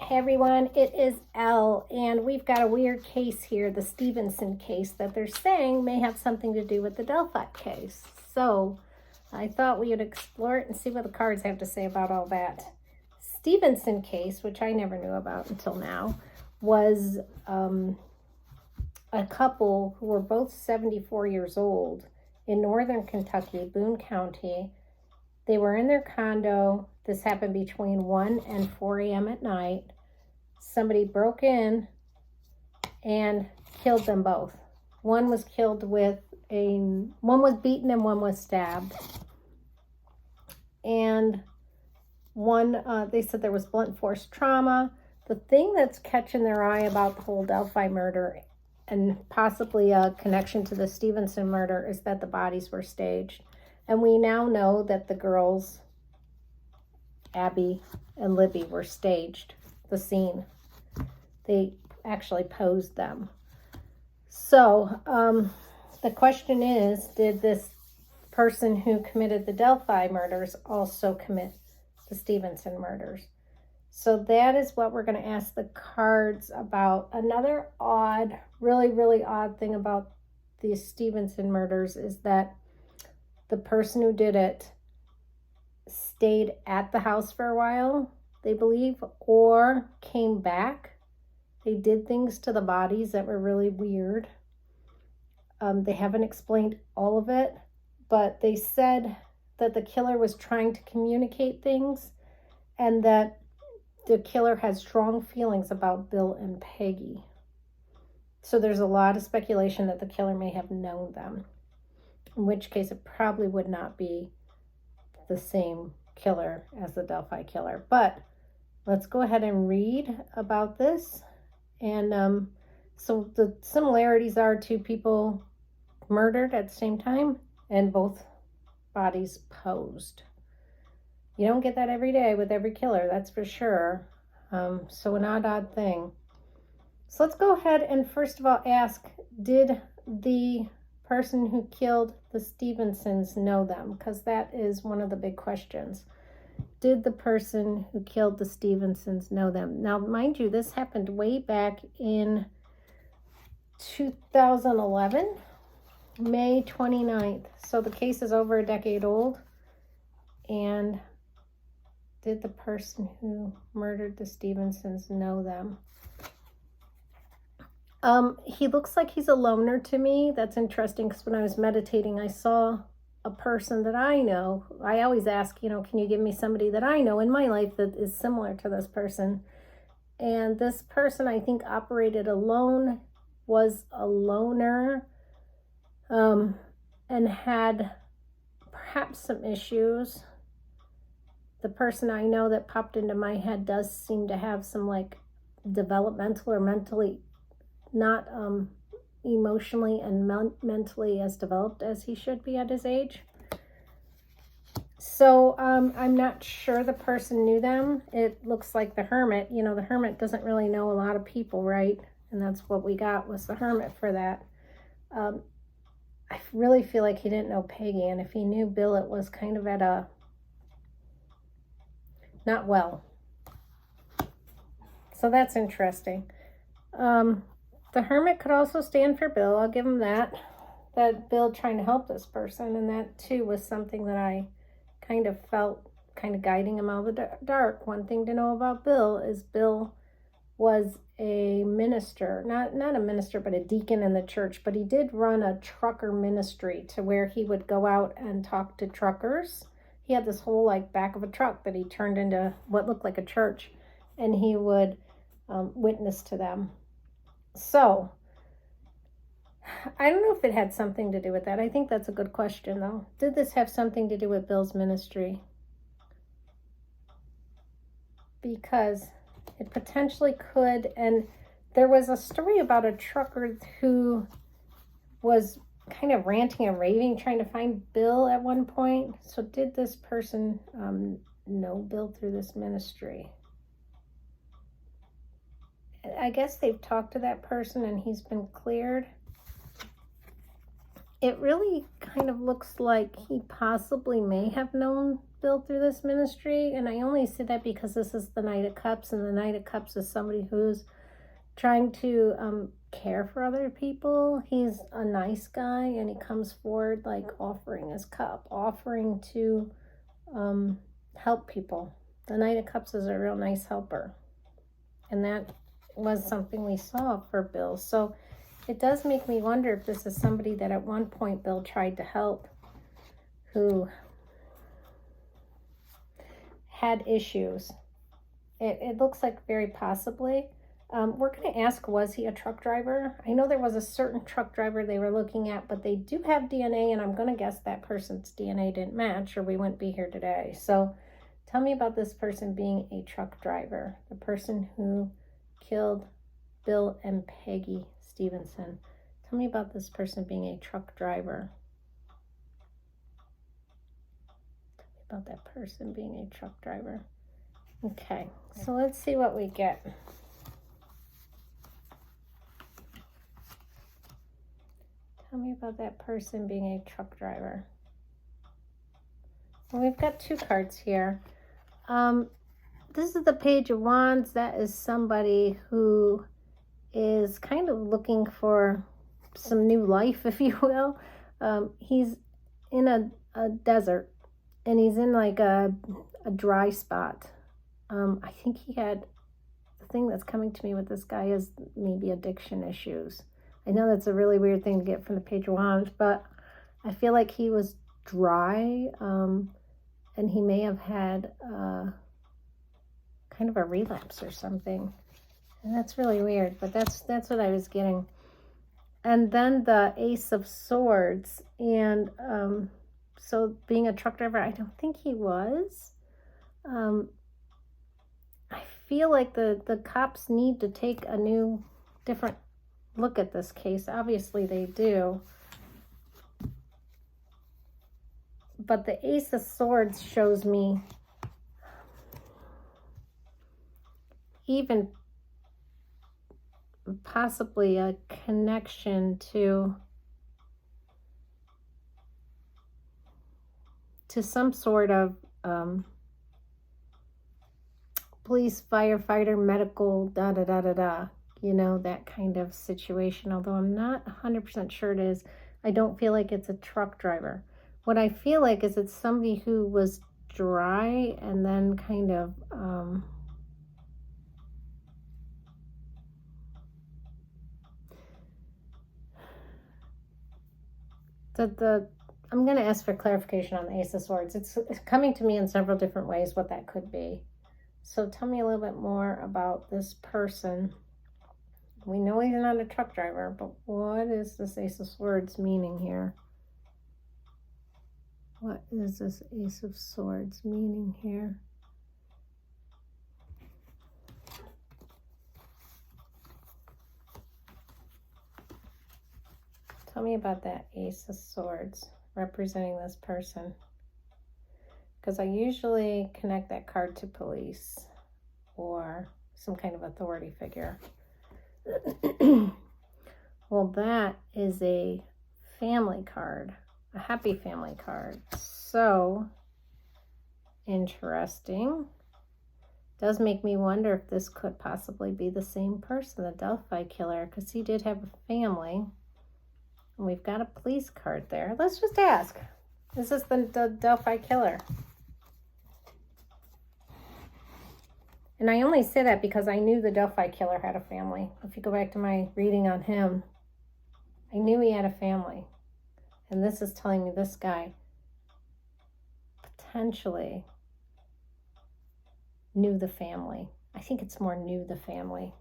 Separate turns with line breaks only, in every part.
Hey everyone, it is Elle, and we've got a weird case here, the Stevenson case, that they're saying may have something to do with the Delphi case. So I thought we would explore it and see what the cards have to say about all that. Stevenson case, which I never knew about until now, was a couple who were both 74 years old in northern Kentucky, Boone County. They were in their condo. This happened between 1 and 4 a.m. at night. Somebody broke in and killed them both. One was killed one was beaten and one was stabbed. And they said there was blunt force trauma. The thing that's catching their eye about the whole Delphi murder and possibly a connection to the Stevenson murder is that the bodies were staged. And we now know that the girls, Abby and Libby, were staged, the scene. They actually posed them. So the question is, did this person who committed the Delphi murders also commit the Stevenson murders? So that is what we're going to ask the cards about. Another really odd thing about the Stevenson murders is that the person who did it stayed at the house for a while, they believe, or came back. They did things to the bodies that were really weird. They haven't explained all of it, but they said that the killer was trying to communicate things and that the killer had strong feelings about Bill and Peggy. So there's a lot of speculation that the killer may have known them, in which case it probably would not be the same killer as the Delphi killer. But let's go ahead and read about this. And so the similarities are two people murdered at the same time and both bodies posed. You don't get that every day with every killer, that's for sure. So an odd thing. So let's go ahead and first of all ask, did the person who killed the Stevensons know them? Because that is one of the big questions. Did the person who killed the Stevensons know them? Now, mind you, this happened way back in 2011, May 29th. So the case is over a decade old. And did the person who murdered the Stevensons know them? He looks like he's a loner to me. That's interesting because when I was meditating, I saw a person that I know. I always ask, can you give me somebody that I know in my life that is similar to this person? And this person, I think, operated alone, was a loner, and had perhaps some issues. The person I know that popped into my head does seem to have some developmental or mentally not emotionally and mentally as developed as he should be at his age. So I'm not sure the person knew them. It looks like the hermit. The hermit doesn't really know a lot of people, right? And that's what we got, was the hermit for that. I really feel like he didn't know Peggy, and if he knew Bill, it was kind of at a not well. So that's interesting. The hermit could also stand for Bill. I'll give him that Bill trying to help this person. And that too was something that I kind of felt guiding him out of the dark. One thing to know about Bill is Bill was a minister, not a minister, but a deacon in the church. But he did run a trucker ministry to where he would go out and talk to truckers. He had this whole back of a truck that he turned into what looked like a church, and he would witness to them. So, I don't know if it had something to do with that. I think that's a good question, though. Did this have something to do with Bill's ministry? Because it potentially could. And there was a story about a trucker who was kind of ranting and raving, trying to find Bill at one point. So did this person know Bill through this ministry? I guess they've talked to that person and he's been cleared. It really kind of looks like he possibly may have known Bill through this ministry, and I only say that because this is the Knight of Cups, and the Knight of Cups is somebody who's trying to care for other people. He's a nice guy, and he comes forward like offering his cup, offering to help people. The Knight of Cups is a real nice helper, and that was something we saw for Bill. So it does make me wonder if this is somebody that at one point Bill tried to help, who had issues. It looks like very possibly. We're going to ask, was he a truck driver? I know there was a certain truck driver they were looking at, but they do have DNA, and I'm going to guess that person's DNA didn't match, or we wouldn't be here today. So tell me about this person being a truck driver, the person who killed Bill and Peggy Stevenson. Tell me about this person being a truck driver. About that person being a truck driver. Okay, so let's see what we get. Tell me about that person being a truck driver. Well, we've got two cards here. This is the Page of Wands. That is somebody who is kind of looking for some new life, if you will. He's in a desert. And he's in like a dry spot. I think he had, the thing that's coming to me with this guy is maybe addiction issues. I know that's a really weird thing to get from the Page of Wands, but I feel like he was dry, and he may have had kind of a relapse or something. And that's really weird, but that's what I was getting. And then the Ace of Swords, and so being a truck driver, I don't think he was. I feel like the cops need to take a new, different look at this case. Obviously they do. But the Ace of Swords shows me even possibly a connection to some sort of police, firefighter, medical, you know, that kind of situation. Although I'm not 100% sure it is. I don't feel like it's a truck driver. What I feel like is it's somebody who was dry and then kind of I'm going to ask for clarification on the Ace of Swords. It's coming to me in several different ways what that could be. So tell me a little bit more about this person. We know he's not a truck driver, but what is this Ace of Swords meaning here? What is this Ace of Swords meaning here? Tell me about that Ace of Swords representing this person. Because I usually connect that card to police or some kind of authority figure. Well, that is a family card, a happy family card. So interesting. Does make me wonder if this could possibly be the same person, the Delphi killer, because he did have a family. And we've got a police card there. Let's just ask. Is this the Delphi killer? And I only say that because I knew the Delphi killer had a family. If you go back to my reading on him, I knew he had a family. And this is telling me this guy potentially knew the family. I think it's more knew the family.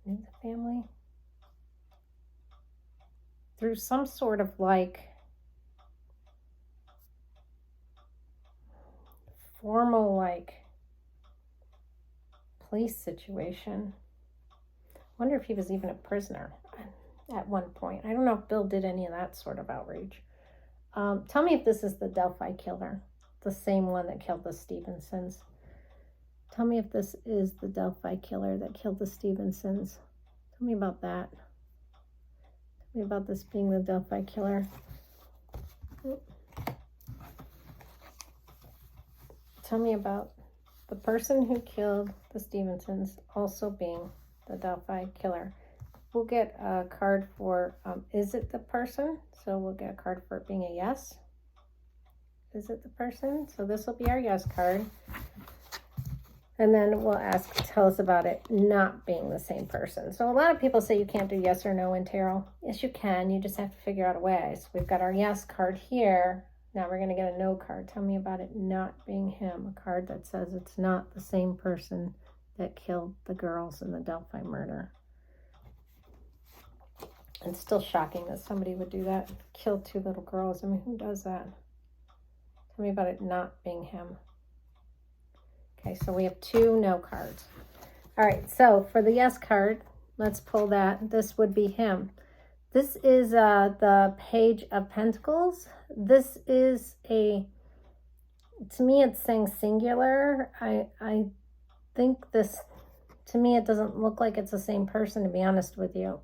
Knew the family? Through some sort of like formal like police situation. Wonder if he was even a prisoner at one point. I don't know if Bill did any of that sort of outreach. Tell me if this is the Delphi killer, the same one that killed the Stevensons. Tell me if this is the Delphi killer that killed the Stevensons. Tell me about that. Tell me about this being the Delphi killer. tell me about the person who killed the Stevensons also being the Delphi killer. We'll get a card for, is it the person? So we'll get a card for it being a yes. Is it the person? So this will be our yes card. And then we'll ask, tell us about it not being the same person. So a lot of people say you can't do yes or no in tarot. Yes, you can. You just have to figure out a way. So we've got our yes card here. Now we're going to get a no card. Tell me about it not being him. A card that says it's not the same person that killed the girls in the Delphi murder. It's still shocking that somebody would do that. Kill 2 little girls. I mean, who does that? Tell me about it not being him. Okay, so we have 2 no cards. All right, so for the yes card, let's pull that. This would be him. This is the Page of Pentacles. This is to me it's saying singular. I think this, to me it doesn't look like it's the same person, to be honest with you.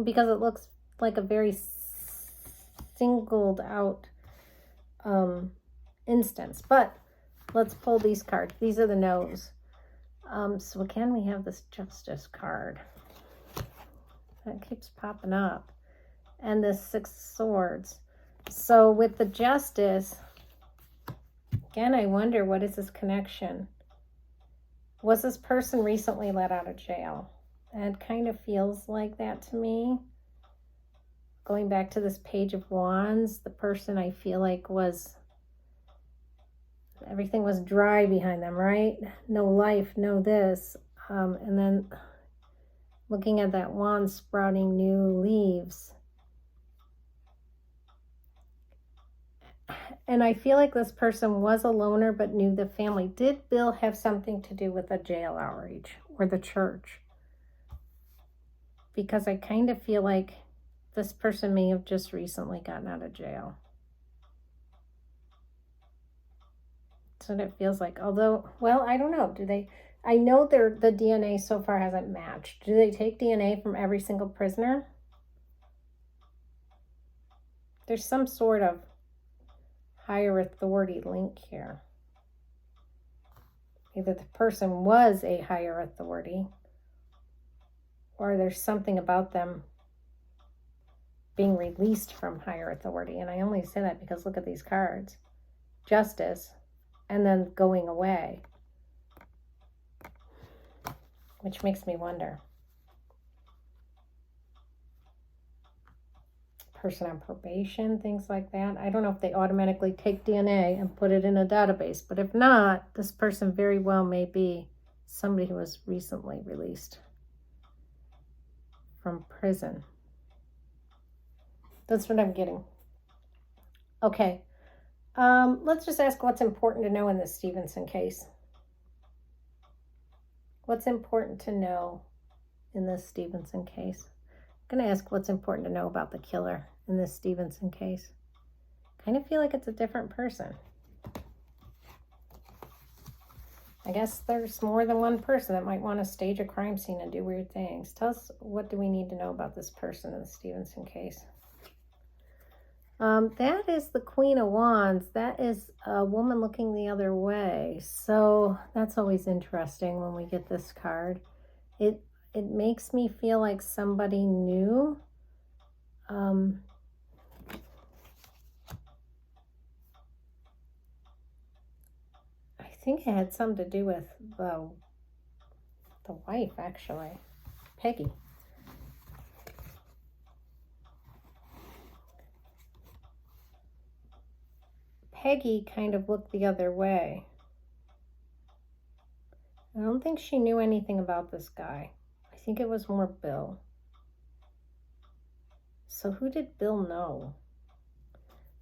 Because it looks like a very singled out instance. But let's pull these cards. These are the no's. So again, we have this Justice card. That keeps popping up. And this 6 of Swords. So with the Justice, again, I wonder, what is this connection? Was this person recently let out of jail? It kind of feels like that to me. Going back to this Page of Wands, the person I feel like was, everything was dry behind them, right? No life, no this. And then looking at that wand sprouting new leaves. And I feel like this person was a loner but knew the family. Did Bill have something to do with the jail outreach or the church? Because I kind of feel like this person may have just recently gotten out of jail. That's what it feels like. Although, well, I don't know. Do they? I know the DNA so far hasn't matched. Do they take DNA from every single prisoner? There's some sort of higher authority link here. Either the person was a higher authority, or there's something about them being released from higher authority. And I only say that because look at these cards. Justice, and then going away. Which makes me wonder. Person on probation, things like that. I don't know if they automatically take DNA and put it in a database, but if not, this person very well may be somebody who was recently released from prison. That's what I'm getting. Okay. Let's just ask what's important to know in this Stevenson case. What's important to know in this Stevenson case? I'm going to ask what's important to know about the killer in this Stevenson case. Kind of feel like it's a different person. I guess there's more than one person that might want to stage a crime scene and do weird things. Tell us, what do we need to know about this person in the Stevenson case? That is the Queen of Wands. That is a woman looking the other way. So that's always interesting when we get this card. It makes me feel like somebody new. I think it had something to do with the wife, actually, Peggy. Peggy kind of looked the other way. I don't think she knew anything about this guy. I think it was more Bill. So who did Bill know?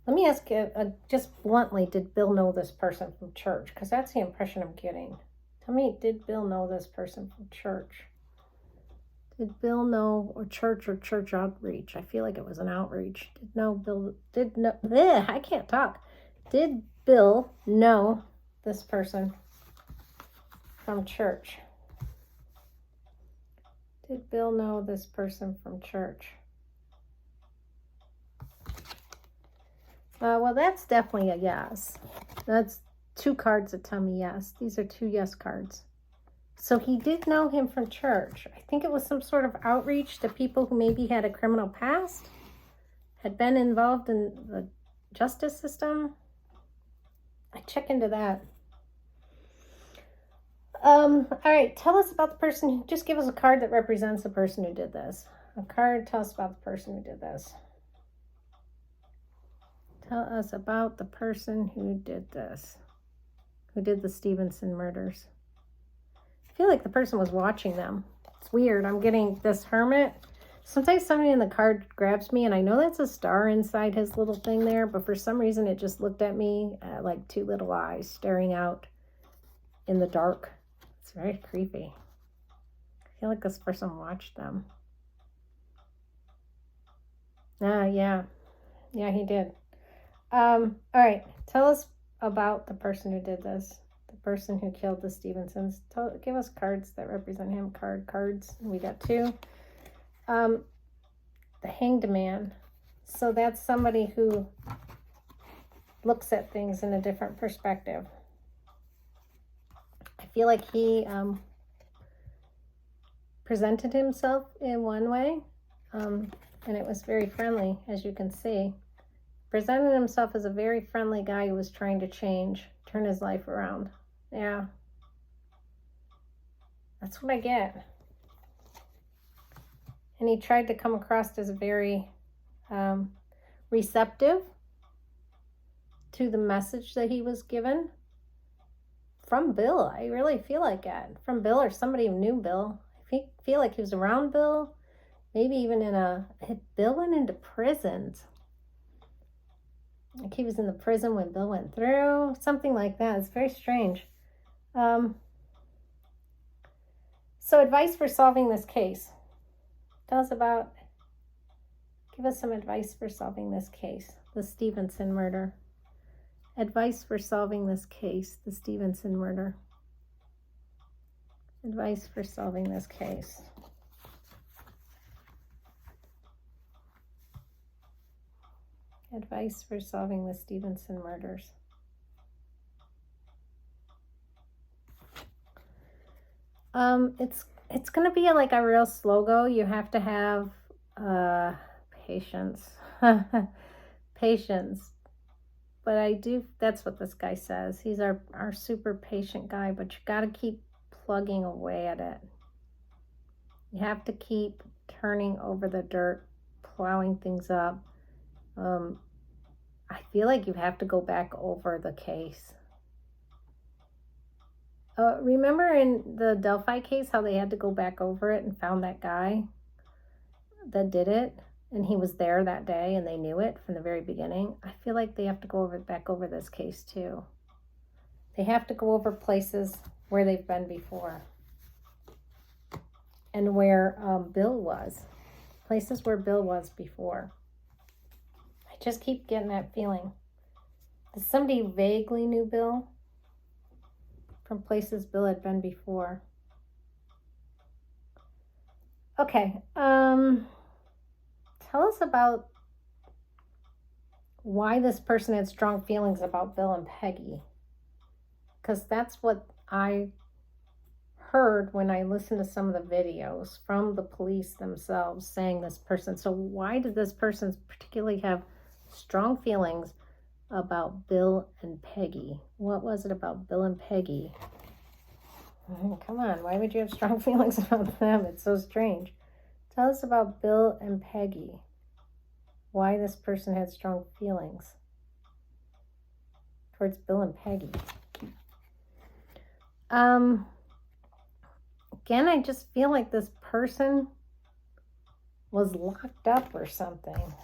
Let me ask you, just bluntly, did Bill know this person from church? Because that's the impression I'm getting. Tell me, did Bill know this person from church? Did Bill know, or church outreach? I feel like it was an outreach. I can't talk. Did Bill know this person from church? Did Bill know this person from church? Well, that's definitely a yes. That's 2 cards that tell me yes. These are 2 yes cards. So he did know him from church. I think it was some sort of outreach to people who maybe had a criminal past, had been involved in the justice system. I check into that. All right, tell us about the person. Just give us a card that represents the person who did this. A card, tell us about the person who did this. Tell us about the person who did this. Who did the Stevenson murders. I feel like the person was watching them. It's weird. I'm getting this Hermit. Sometimes somebody in the card grabs me, and I know that's a star inside his little thing there, but for some reason it just looked at me like 2 little eyes staring out in the dark. It's very creepy. I feel like this person watched them. Yeah. Yeah, he did. All right. Tell us about the person who did this. The person who killed the Stevensons. Give us cards that represent him. Cards. We got 2. The Hanged Man. So that's somebody who looks at things in a different perspective. I feel like he presented himself in one way, and it was very friendly, as you can see. Presented himself as a very friendly guy who was trying to change, turn his life around. Yeah. That's what I get. And he tried to come across as very receptive to the message that he was given from Bill. I really feel like that. From Bill or somebody who knew Bill. I feel like he was around Bill. Maybe even Bill went into prisons. Like he was in the prison when Bill went through. Something like that. It's very strange. So advice for solving this case. Give us some advice for solving this case. The Stevenson murder. Advice for solving this case. The Stevenson murder. Advice for solving this case. Advice for solving the Stevenson murders. It's going to be like a real slow go. You have to have patience. Patience. But that's what this guy says. He's our super patient guy, but you got to keep plugging away at it. You have to keep turning over the dirt, plowing things up. I feel like you have to go back over the case. Remember in the Delphi case how they had to go back over it and found that guy that did it? And he was there that day and they knew it from the very beginning. I feel like they have to go back over this case too. They have to go over places where they've been before. And where Bill was. Places where Bill was before. I just keep getting that feeling. Does somebody vaguely knew Bill? From places Bill had been before. Okay. Tell us about why this person had strong feelings about Bill and Peggy. Because that's what I heard when I listened to some of the videos from the police themselves saying this person. So why did this person particularly have strong feelings about Bill and Peggy? What was it about Bill and Peggy? Come on, why would you have strong feelings about them? It's so strange. Tell us about Bill and Peggy. Why this person had strong feelings towards Bill and Peggy. Again, I just feel like this person was locked up or something.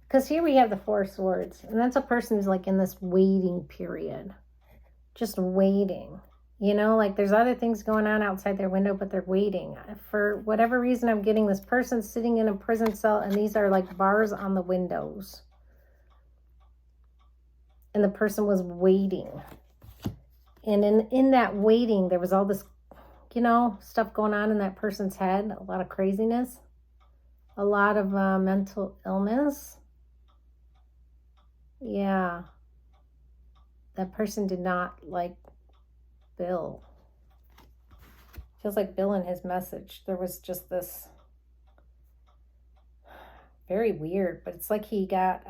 Because here we have the 4 swords. And that's a person who's like in this waiting period. Just waiting. You know, like there's other things going on outside their window, but they're waiting. For whatever reason, I'm getting this person sitting in a prison cell, and these are like bars on the windows. And the person was waiting. And in that waiting, there was all this, you know, stuff going on in that person's head. A lot of craziness. A lot of mental illness. Yeah. that person did not like Bill. Feels like Bill in his message, there was just this very weird, but it's like he got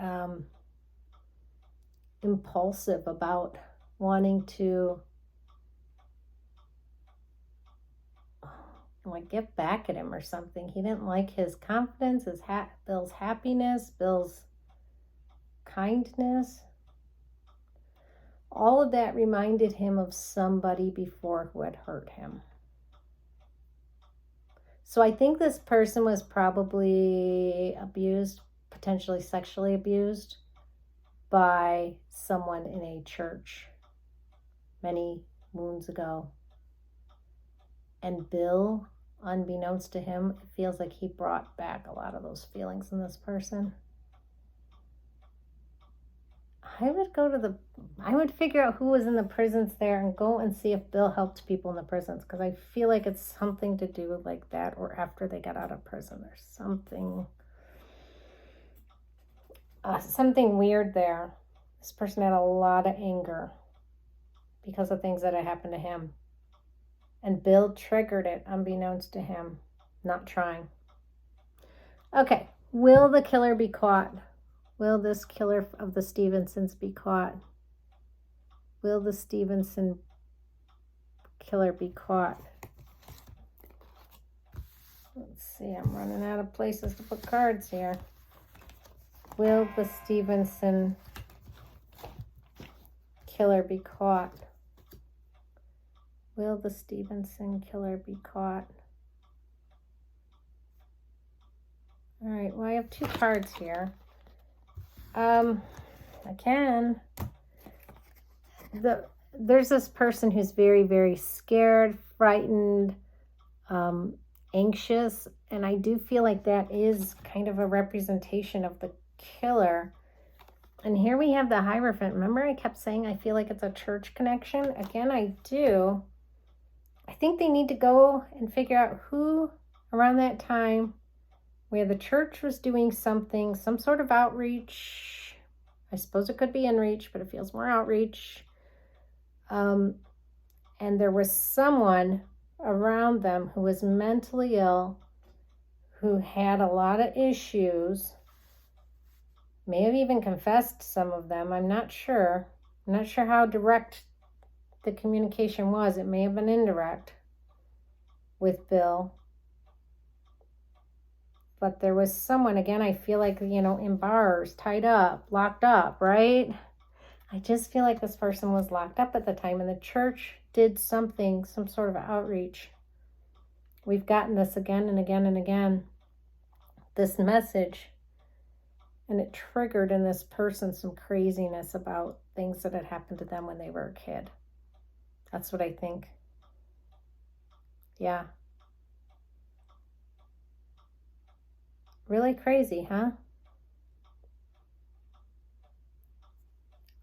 impulsive about wanting to like get back at him or something. He didn't like his confidence, Bill's happiness, Bill's kindness. All of that reminded him of somebody before who had hurt him. So I think this person was probably abused, potentially sexually abused by someone in a church many moons ago. And Bill, unbeknownst to him, it feels like he brought back a lot of those feelings in this person. I would figure out who was in the prisons there and go and see if Bill helped people in the prisons, because I feel like it's something to do with like that, or after they got out of prison. There's something weird there. This person had a lot of anger because of things that had happened to him. And Bill triggered it unbeknownst to him, not trying. Okay, will the killer be caught? Will this killer of the Stevensons be caught? Will the Stevenson killer be caught? Let's see, I'm running out of places to put cards here. Will the Stevenson killer be caught? Will the Stevenson killer be caught? All right, well, I have 2 cards here. There's this person who's very, very scared, frightened, anxious, and I do feel like that is kind of a representation of the killer. And here we have the Hierophant. Remember I kept saying I feel like it's a church connection? Again, I do. I think they need to go and figure out who around that time where the church was doing something, some sort of outreach. I suppose it could be inreach, but it feels more outreach. And there was someone around them who was mentally ill, who had a lot of issues, may have even confessed some of them. I'm not sure. I'm not sure how direct the communication was. It may have been indirect with Bill. But there was someone, again, I feel like, in bars, tied up, locked up, right? I just feel like this person was locked up at the time, and the church did something, some sort of outreach. We've gotten this again and again and again, this message, and it triggered in this person some craziness about things that had happened to them when they were a kid. That's what I think. Yeah. Really crazy, huh?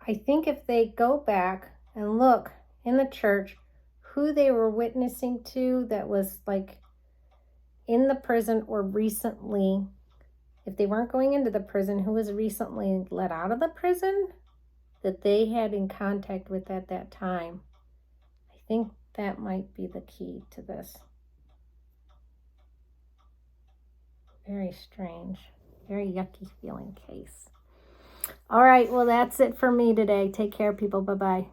I think if they go back and look in the church who they were witnessing to that was like in the prison or recently, if they weren't going into the prison, who was recently let out of the prison that they had in contact with at that time, I think that might be the key to this. Very strange, very yucky feeling case. All right, well, that's it for me today. Take care, people. Bye-bye.